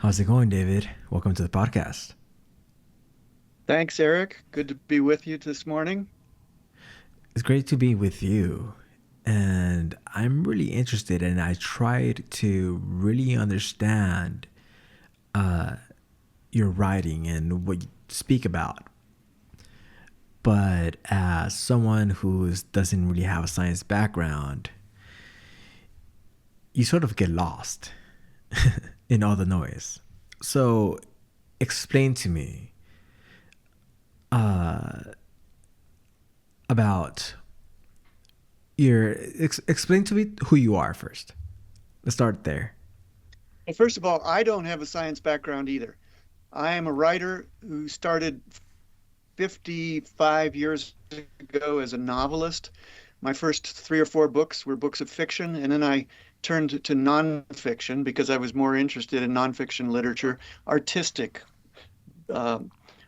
How's it going, David? Welcome to the podcast. Thanks, Eric. Good to be with you this morning. It's great to be with you. And I'm really interested, and I tried to really understand your writing and what you speak about. But as someone who doesn't really have a science background, you sort of get lost in all the noise. So, explain to me about explain to me who you are first. Let's start there. Well, first of all, I don't have a science background either. I am a writer who started 55 years ago as a novelist. My first three or four books were books of fiction, and then I turned to nonfiction because I was more interested in nonfiction literature, artistic, uh,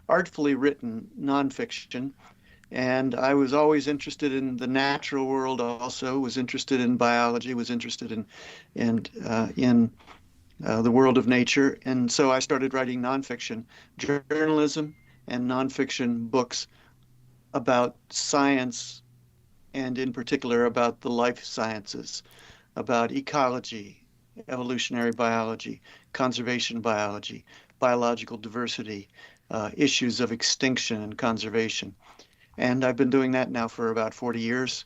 artfully written nonfiction. And I was always interested in the natural world also, was interested in biology, was interested in the world of nature. And so I started writing nonfiction journalism and nonfiction books about science, and in particular about the life sciences, about ecology, evolutionary biology, conservation biology, biological diversity, issues of extinction and conservation. And I've been doing that now for about 40 years,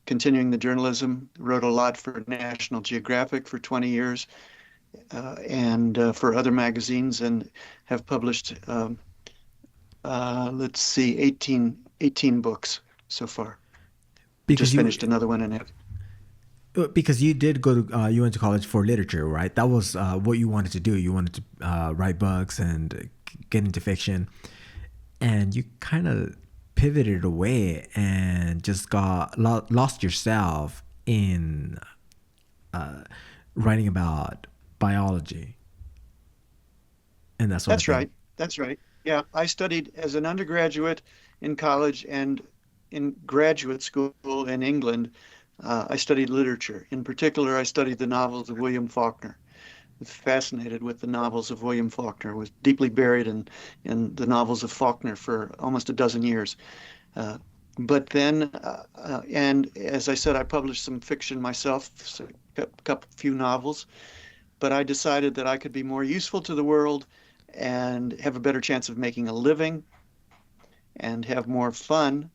continuing the journalism, wrote a lot for National Geographic for 20 years, and for other magazines, and have published, let's see, 18 books so far. because Just you finished another one and have. because you did go to you went to college for literature, right? That was what you wanted to do. You wanted to write books and get into fiction, and you kind of pivoted away and just got lost yourself in writing about biology and that sort of That's thing. right. That's right. Yeah, I studied as an undergraduate in college and in graduate school in England. I studied literature. In particular, I studied the novels of William Faulkner. Was fascinated with the novels of William Faulkner. Was deeply buried in the novels of Faulkner for almost a dozen years. Uh, but then, and as I said, I published some fiction myself, so a couple few novels. But I decided that I could be more useful to the world and have a better chance of making a living and have more fun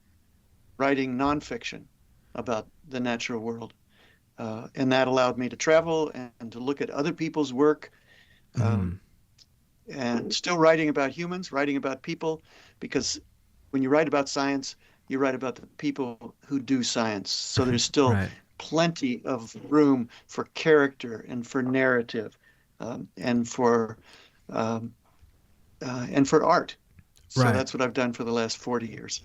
writing nonfiction about the natural world. And that allowed me to travel and to look at other people's work, um, Mm, and still writing about humans, writing about people, because when you write about science, you write about the people who do science. So there's still right, plenty of room for character and for narrative, and um, for art. So right. that's what I've done for the last 40 years.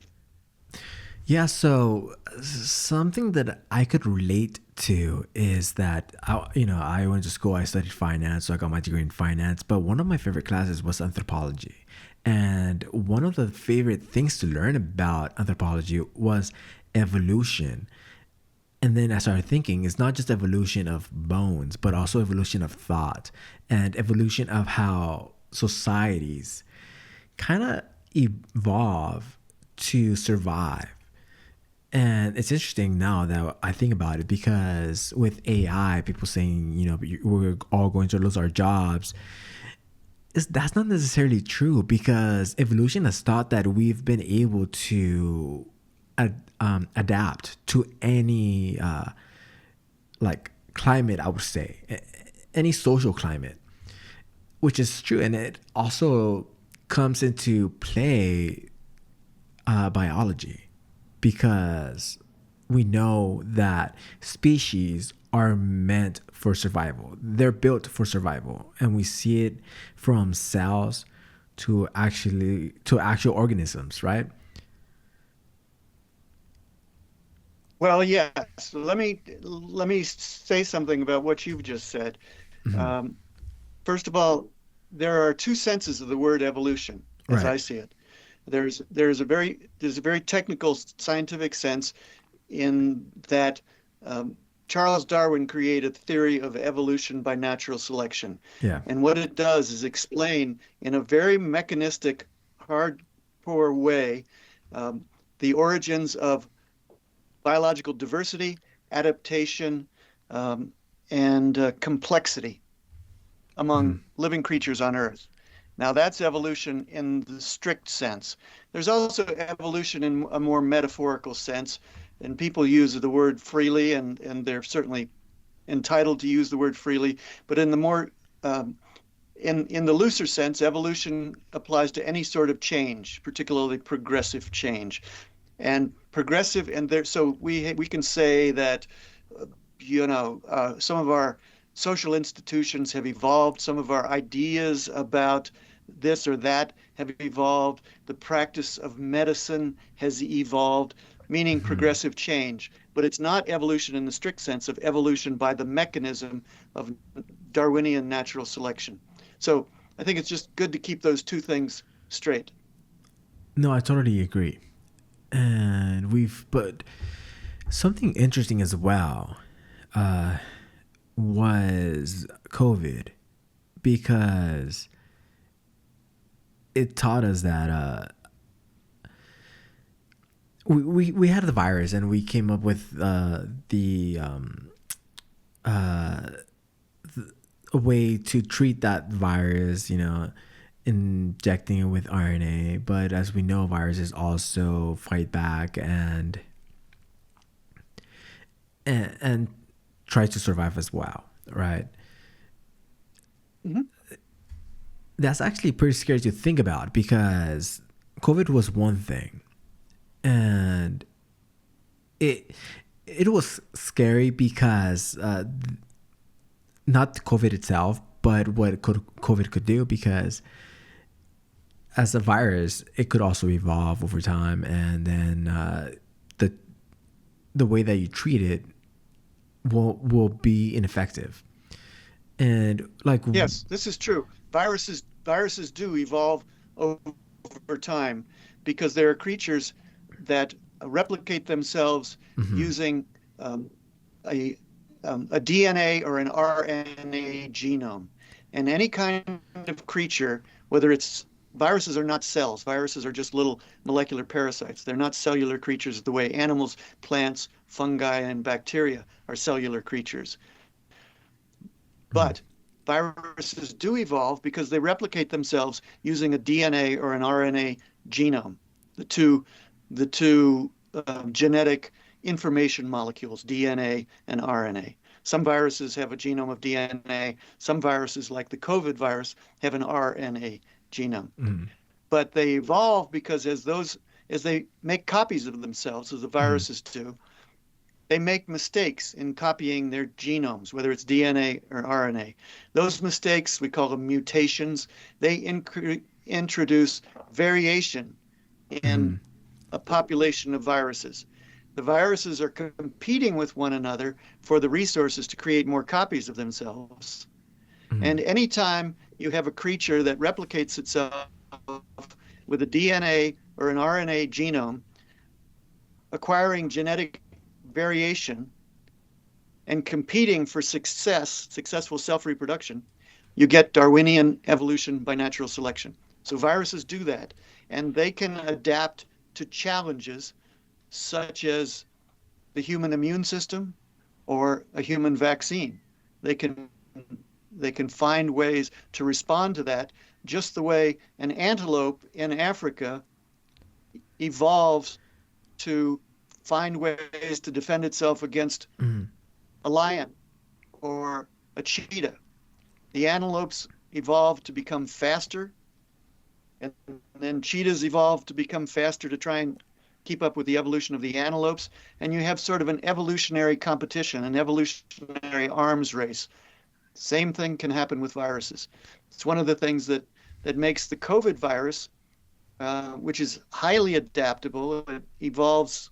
Yeah, so something that I could relate to is that I went to school. I studied finance, so I got my degree in finance. But one of my favorite classes was anthropology, and one of the favorite things to learn about anthropology was evolution. And then I started thinking it's not just evolution of bones, but also evolution of thought and evolution of how societies kind of evolve to survive. And it's interesting now that I think about it because with AI, people saying, we're all going to lose our jobs, that's not necessarily true because evolution has taught that we've been able to adapt to any like climate, I would say, any social climate, which is true. And it also comes into play biology because we know that species are meant for survival. They're built for survival, and we see it from cells to actual organisms, right? Well, yes. Let me say something about what you've just said. Mm-hmm. Um, First of all, there are two senses of the word evolution, as Right. I see it. There's a very technical scientific sense in that, Charles Darwin created a theory of evolution by natural selection. Yeah. And what it does is explain in a very mechanistic, hardcore way um, the origins of biological diversity, adaptation, um, and complexity among living creatures on Earth. Now, that's evolution in the strict sense. There's also evolution in a more metaphorical sense, and people use the word freely, and they're certainly entitled to use the word freely. But in the more in the looser sense, evolution applies to any sort of change, particularly progressive change. And progressive, and there, so we can say that some of our social institutions have evolved, some of our ideas about this or that have evolved, the practice of medicine has evolved, meaning Hmm. progressive change. But it's not evolution in the strict sense of evolution by the mechanism of Darwinian natural selection. So I think it's just good to keep those two things straight. No, I totally agree. But something interesting as well was COVID, because it taught us that we had the virus, and we came up with a way to treat that virus, injecting it with RNA. But as we know, viruses also fight back and try to survive as well, right? Mhm. That's actually pretty scary to think about, because COVID was one thing, and it it was scary because not COVID itself, but what COVID could do, because as a virus, it could also evolve over time, and then the the way that you treat it will be ineffective. And like, Yes, this is true. Viruses do evolve over time because there are creatures that replicate themselves mhm, using a a DNA or an RNA genome. And any kind of creature, whether it's viruses are not cells, viruses are just little molecular parasites. They're not cellular creatures the way animals, plants, fungi, and bacteria are cellular creatures. mhm, But viruses do evolve because they replicate themselves using a DNA or an RNA genome, the two, the two genetic information molecules, DNA and RNA. Some viruses have a genome of DNA. Some viruses, like the COVID virus, have an RNA genome. mhm, But they evolve because as they make copies of themselves, as the mhm, viruses do, they make mistakes in copying their genomes, whether it's DNA or RNA. Those mistakes, we call them mutations, they introduce variation in mhm, a population of viruses. The viruses are competing with one another for the resources to create more copies of themselves. mhm, And anytime you have a creature that replicates itself with a DNA or an RNA genome, acquiring genetic variation and competing for successful self reproduction, you get Darwinian evolution by natural selection. So viruses do that, and they can adapt to challenges such as the human immune system or a human vaccine. They can they can find ways to respond to that, just the way an antelope in Africa evolves to find ways to defend itself against mhm, a lion or a cheetah. The antelopes evolved to become faster, and then cheetahs evolved to become faster to try and keep up with the evolution of the antelopes. And you have sort of an evolutionary competition, an evolutionary arms race. Same thing can happen with viruses. It's one of the things that makes the COVID virus, which is highly adaptable, it evolves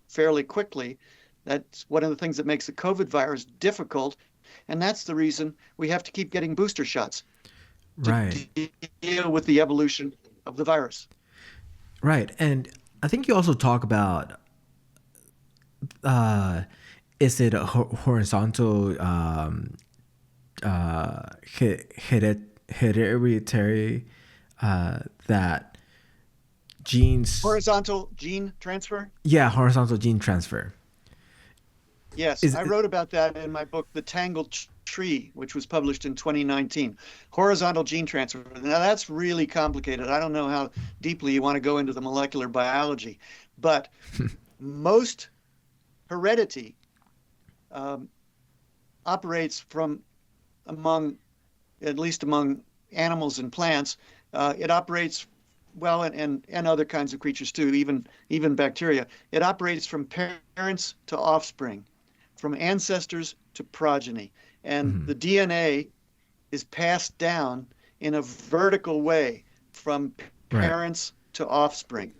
fairly quickly. That's one of the things that makes the COVID virus difficult. And that's the reason we have to keep getting booster shots to right, deal with the evolution of the virus. right. And I think you also talk about uh, is it a horizontal hereditary that genes? Horizontal gene transfer? Yeah, horizontal gene transfer. Yes, Is I it, wrote about that in my book, The Tangled Tree, which was published in 2019. Horizontal gene transfer. Now, that's really complicated. I don't know how deeply you want to go into the molecular biology, but most heredity um, operates from among, at least among animals and plants. It operates well, and other kinds of creatures too, even bacteria. It operates from parents to offspring, from ancestors to progeny, and mhm, the DNA is passed down in a vertical way from right. parents to offspring.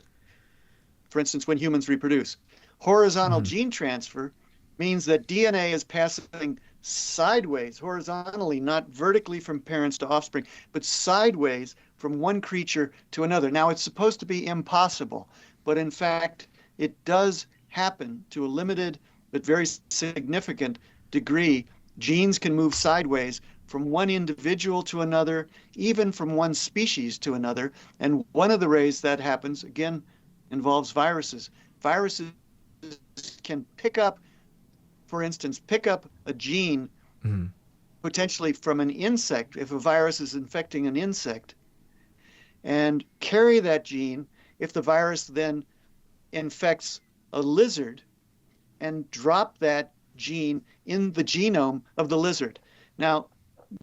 For instance, when humans reproduce. Horizontal Mhm, gene transfer means that DNA is passing sideways, horizontally, not vertically from parents to offspring, but sideways from one creature to another. Now, it's supposed to be impossible, but in fact, it does happen to a limited but very significant degree. Genes can move sideways from one individual to another, even from one species to another. And one of the ways that happens, again, involves viruses. Viruses can pick up, for instance, pick up a gene mhm, potentially from an insect, if a virus is infecting an insect, and carry that gene if the virus then infects a lizard and drop that gene in the genome of the lizard. Now,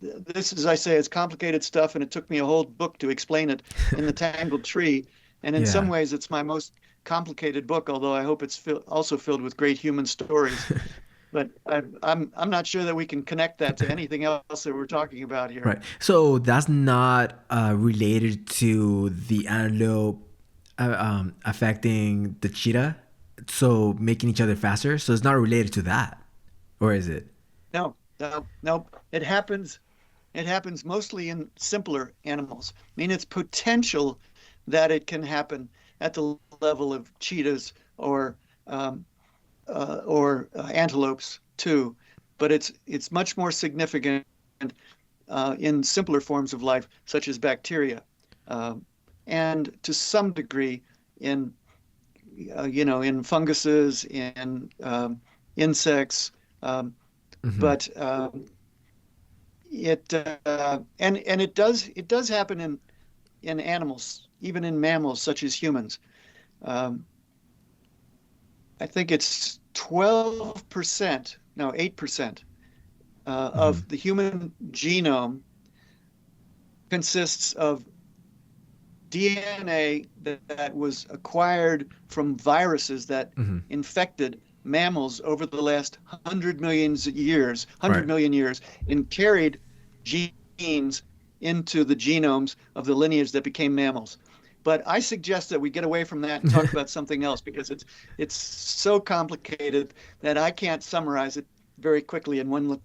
this, as I say, is complicated stuff, and it took me a whole book to explain it in The Tangled Tree. And in some yeah. ways, it's my most complicated book, although I hope it's also filled with great human stories. But I'm not sure that we can connect that to anything else that we're talking about here. Right. So that's not related to the antelope affecting the cheetah, so making each other faster. So it's not related to that, or is it? No, no, no. It happens mostly in simpler animals. I mean, it's potential that it can happen at the level of cheetahs um, or antelopes too, but it's much more significant in simpler forms of life, such as bacteria, um, and to some degree in in funguses, in insects, um, Hmm. but it and it does happen in animals, even in mammals such as humans. Um, I think it's 12%, no, 8% Hmm. of the human genome consists of DNA that was acquired from viruses that Hmm. infected mammals over the last 100 Right. million years, and carried genes into the genomes of the lineage that became mammals. But I suggest that we get away from that and talk about something else, because it's so complicated that I can't summarize it very quickly in one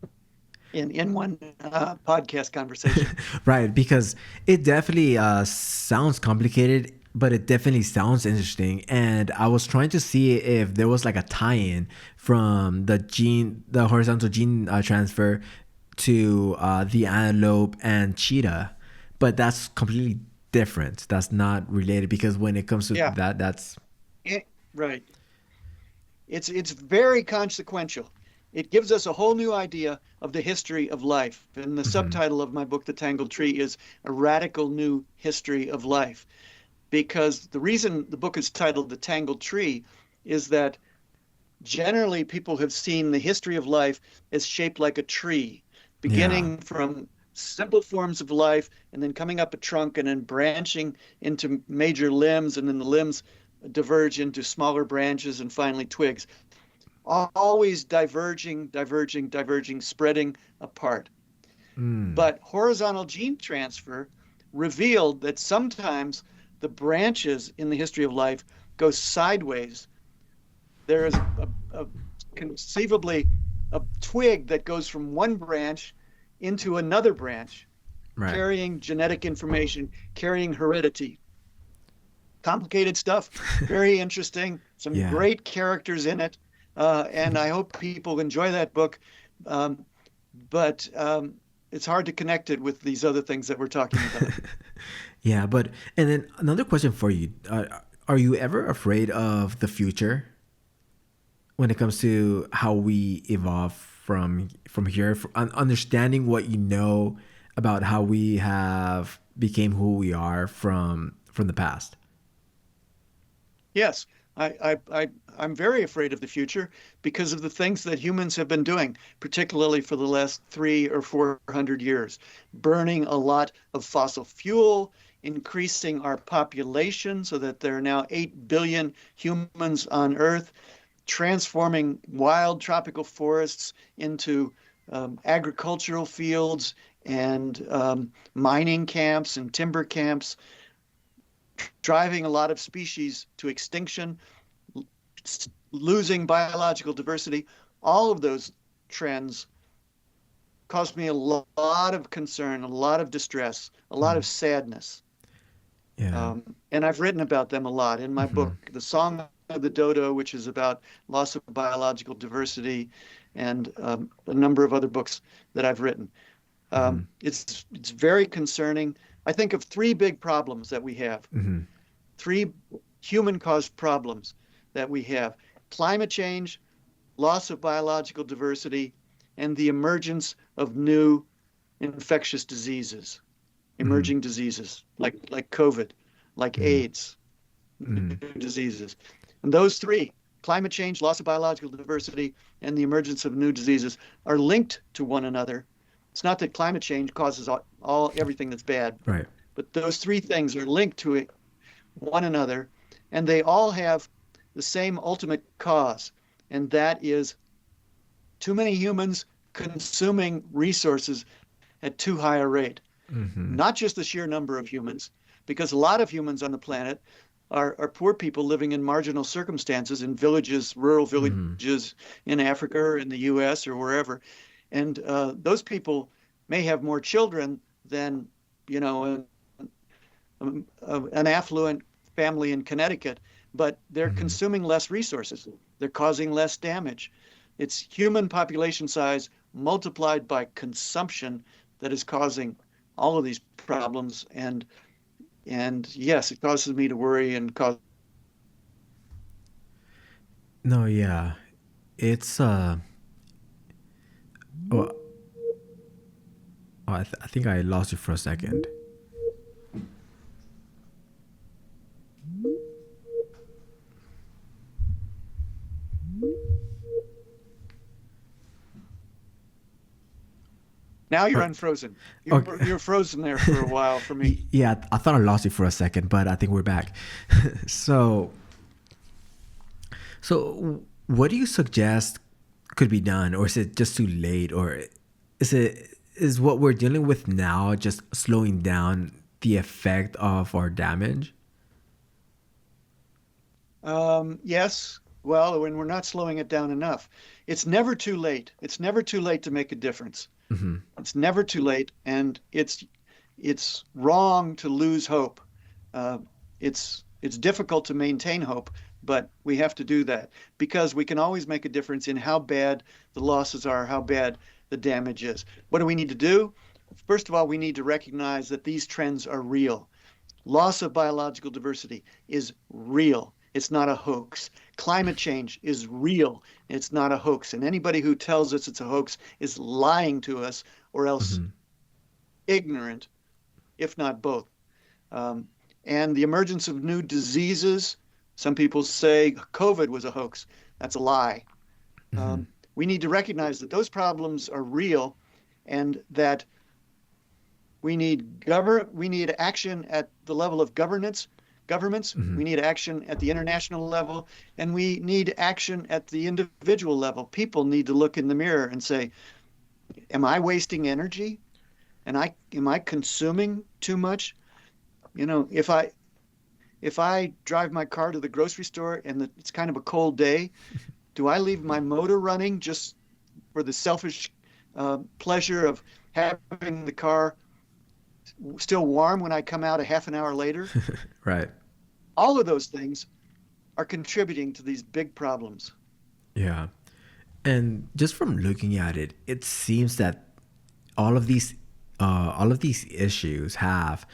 podcast conversation. Right, because it definitely sounds complicated, but it definitely sounds interesting. And I was trying to see if there was like a tie-in from the horizontal gene transfer to the antelope and cheetah, but that's completely different. That's not related because when it comes to Yeah, that, that's right. It's very consequential. It gives us a whole new idea of the history of life. And the mhm, subtitle of my book, The Tangled Tree, is A Radical New History of Life. Because the reason the book is titled The Tangled Tree is that generally people have seen the history of life as shaped like a tree, yeah, beginning from simple forms of life and then coming up a trunk and then branching into major limbs, and then the limbs diverge into smaller branches and finally twigs, always diverging, diverging, diverging, spreading apart. mm, But horizontal gene transfer revealed that sometimes the branches in the history of life go sideways. There is conceivably a twig that goes from one branch into another branch, right, carrying genetic information, carrying heredity. Complicated stuff, very interesting, some yeah. great characters in it. And I hope people enjoy that book. Um, but it's hard to connect it with these other things that we're talking about. Yeah, but and then another question for you: are you ever afraid of the future when it comes to how we evolve from here? Understanding what you know about how we have became who we are from the past. Yes, I'm very afraid of the future because of the things that humans have been doing, particularly for the last 300 or 400 years, burning a lot of fossil fuel, increasing our population so that there are now 8 billion humans on Earth, transforming wild tropical forests into agricultural fields and mining camps and timber camps, driving a lot of species to extinction, losing biological diversity. All of those trends caused me a lot of concern, a lot of distress, a lot Mm. of sadness. Yeah. And I've written about them a lot in my Hmm. book, The Song of the Dodo, which is about loss of biological diversity, and a number of other books that I've written. Hmm. It's very concerning. I think of three big problems that we have, Hmm. three human-caused problems that we have: climate change, loss of biological diversity, and the emergence of new infectious diseases, Hmm. emerging diseases like COVID, like Hmm. AIDS, new Hmm. diseases. And those three, climate change, loss of biological diversity, and the emergence of new diseases, are linked to one another. It's not that climate change causes all everything that's bad, Right. but those three things are linked to one another, and they all have the same ultimate cause, and that is too many humans consuming resources at too high a rate. Hmm. Not just the sheer number of humans, because a lot of humans on the planet are poor people living in marginal circumstances in villages, rural Hmm. villages in Africa or in the US or wherever. And those people may have more children than, you know, an affluent family in Connecticut, but they're Hmm. consuming less resources. They're causing less damage. It's human population size multiplied by consumption that is causing all of these problems. And yes, it causes me to worry and cause. No, yeah. It's oh, I think I lost you for a second. Now you're Or, unfrozen. okay. You're frozen there for a while for me. Yeah, I thought I lost you for a second, but I think we're back. so, so what do you suggest could be done, or is it just too late, or is what we're dealing with now just slowing down the effect of our damage? Yes. Well, when we're not slowing it down enough, it's never too late. It's never too late to make a difference. Hmm. It's never too late, and it's wrong to lose hope. Uh, it's difficult to maintain hope, but we have to do that because we can always make a difference in how bad the losses are, how bad the damage is. What do we need to do? First of all, we need to recognize that these trends are real. Loss of biological diversity is real. It's not a hoax. Climate change is real. It's not a hoax. And anybody who tells us it's a hoax is lying to us or else Hmm. ignorant, if not both. Um, and the emergence of new diseases, some people say COVID was a hoax. That's a lie. Hmm. We need to recognize that those problems are real and that we need action at the level of governments. Hmm. We need action at the international level, and we need action at the individual level. People need to look in the mirror and say, "Am I wasting energy? And I am I consuming too much? You know, if I drive my car to the grocery store and it's kind of a cold day, do I leave my motor running just for the selfish pleasure of having the car still warm when I come out a half an hour later?" Right. All of those things are contributing to these big problems. Yeah. And just from looking at it, it seems that all of these all of these issues have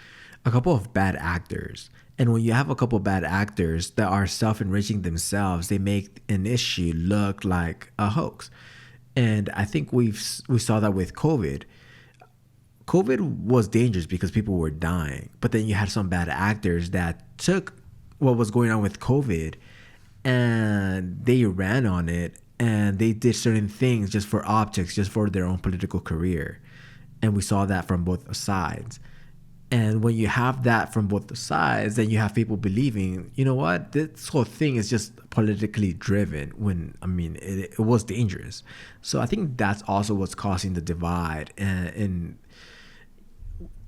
a couple of bad actors. And when you have a couple of bad actors that are self-enriching themselves, they make an issue look like a hoax. And I think we saw that with COVID. COVID was dangerous because people were dying, but then you had some bad actors that took what was going on with COVID and they ran on it and they did certain things just for optics, just for their own political career. And we saw that from both sides. And when you have that from both the sides, then you have people believing, you know what, this whole thing is just politically driven. When I mean, it was dangerous. So I think that's also what's causing the divide. And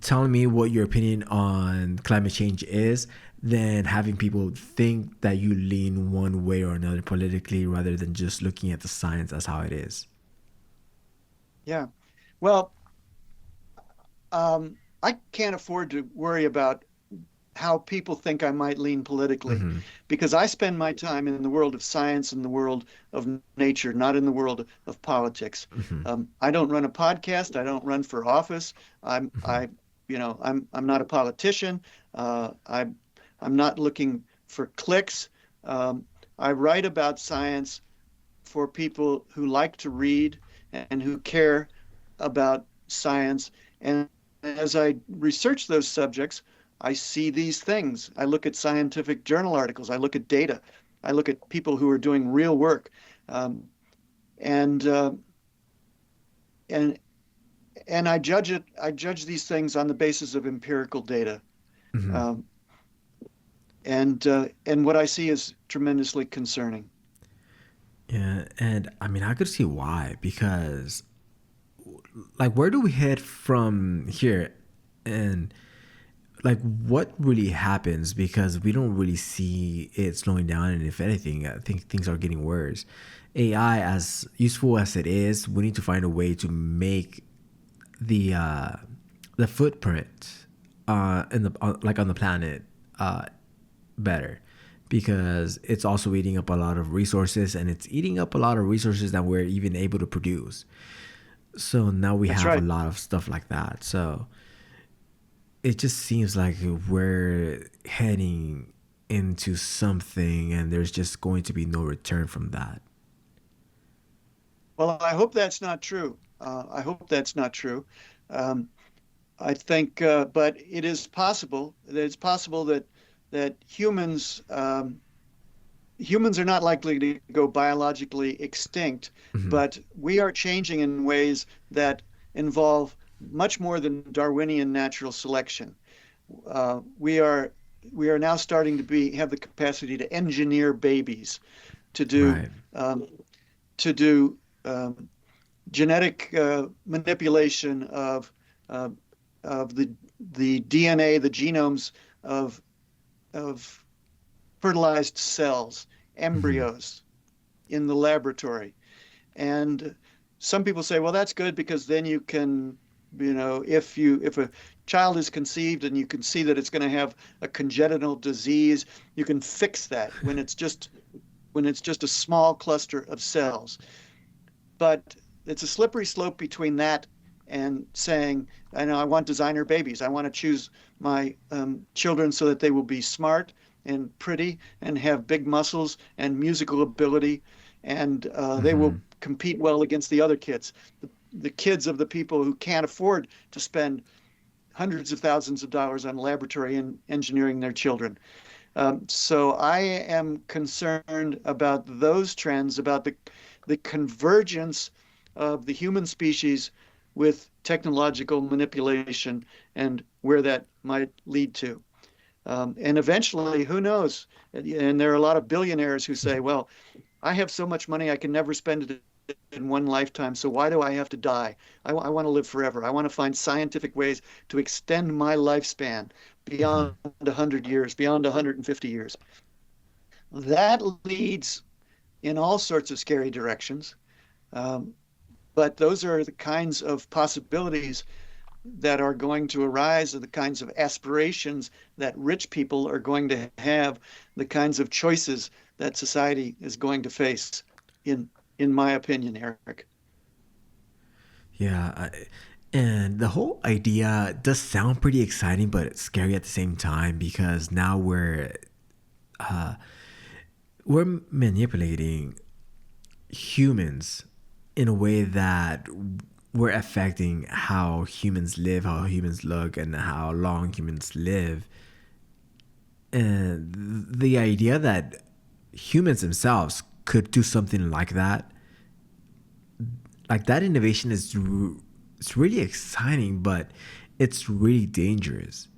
telling me what your opinion on climate change is, than having people think that you lean one way or another politically rather than just looking at the science as how it is. Yeah. Well, I can't afford to worry about how people think I might lean politically Mm-hmm. because I spend my time in the world of science and the world of nature, not in the world of politics. Mm-hmm. I don't run a podcast. I don't run for office. Mm-hmm. I'm not a politician. I'm not looking for clicks. I write about science for people who like to read and who care about science. And as I research those subjects, I see these things. I look at scientific journal articles. I look at data. I look at people who are doing real work. Um, and and and I judge it. I judge these things on the basis of empirical data. Mm-hmm. Um, and what I see is tremendously concerning. Yeah, and I mean, I could see why, because like, where do we head from here? And like, what really happens, because we don't really see it slowing down, and if anything, I think things are getting worse. AI, as useful as it is, we need to find a way to make the uh the footprint in the like on the planet uh better, because it's also eating up a lot of resources, and it's eating up a lot of resources that we're even able to produce. So now we That's have a right. lot of stuff like that. So it just seems like we're heading into something, and there's just going to be no return from that. Well, I hope that's not true. I hope that's not true. Um, I think, but it is possible. It's possible that humans are not likely to go biologically extinct, Mm-hmm. but we are changing in ways that involve much more than Darwinian natural selection. We are now starting to be have the capacity to engineer babies, to do Right. um, to do genetic manipulation uh, of the DNA, the genomes of of fertilized cells, Mm-hmm. embryos in the laboratory. And some people say, well, that's good because then you can, if a child is conceived and you can see that it's going to have a congenital disease, you can fix that when it's just a small cluster of cells. But it's a slippery slope between that and saying, I know I want designer babies. I want to choose my children so that they will be smart and pretty and have big muscles and musical ability, and they Mm-hmm. will compete well against the other kids, the kids of the people who can't afford to spend hundreds of thousands of dollars on laboratory and engineering their children. So I am concerned about those trends, about the convergence of the human species with technological manipulation and where that might lead to. And eventually, who knows? And there are a lot of billionaires who say, well, I have so much money I can never spend it in one lifetime. So why do I have to die? I want to live forever. I want to find scientific ways to extend my lifespan Mm-hmm. beyond 100 years, beyond 150 years. That leads in all sorts of scary directions. Um, but those are the kinds of possibilities that are going to arise, are the kinds of aspirations that rich people are going to have, the kinds of choices that society is going to face. in in my opinion, Eric. Yeah, and the whole idea does sound pretty exciting, but it's scary at the same time because now we're manipulating humans in a way that we're affecting how humans live, how humans look, and how long humans live. And the idea that humans themselves could do something like that innovation it's really exciting, but it's really dangerous,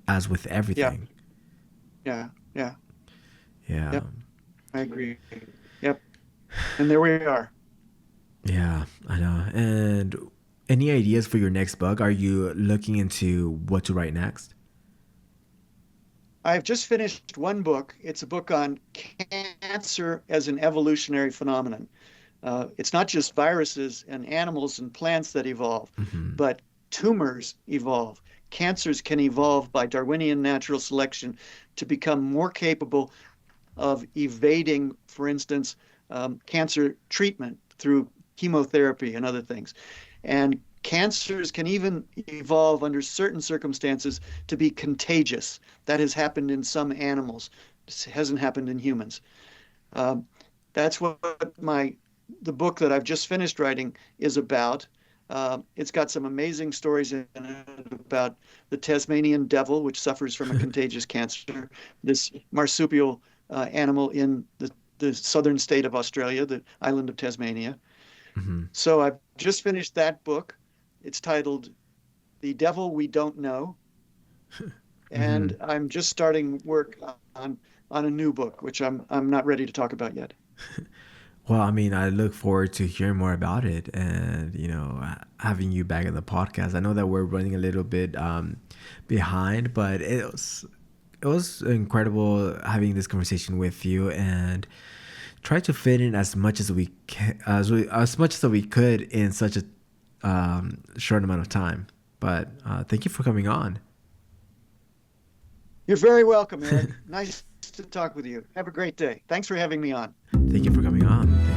as with Yeah, everything. yeah, yeah. Yeah, Yep, I agree. Yep. And there we are. yeah, I know. And any ideas for your next book? Are you looking into what to write next? I've just finished one book. It's a book on cancer as an evolutionary phenomenon. It's not just viruses and animals and plants that evolve, Hmm. but tumors evolve. Cancers can evolve by Darwinian natural selection to become more capable of evading, for instance, cancer treatment through chemotherapy and other things. And cancers can even evolve under certain circumstances to be contagious. That has happened in some animals. It hasn't happened in humans. Um, that's what my the book that I've just finished writing is about. It's got some amazing stories in it about the Tasmanian devil, which suffers from a contagious cancer, this marsupial animal in the southern state of Australia, the island of Tasmania. Hmm. So I've just finished that book. It's titled The Devil We Don't Know. Hmm. And I'm just starting work on a new book, which I'm not ready to talk about yet. Well, I mean, I look forward to hearing more about it, and having you back in the podcast. I know that we're running a little bit behind, but it was incredible having this conversation with you, and try to fit in as much as we can, as much as we could in such a short amount of time. But thank you for coming on. You're very welcome, Eric. Nice to talk with you. Have a great day. Thanks for having me on. Thank you for coming on.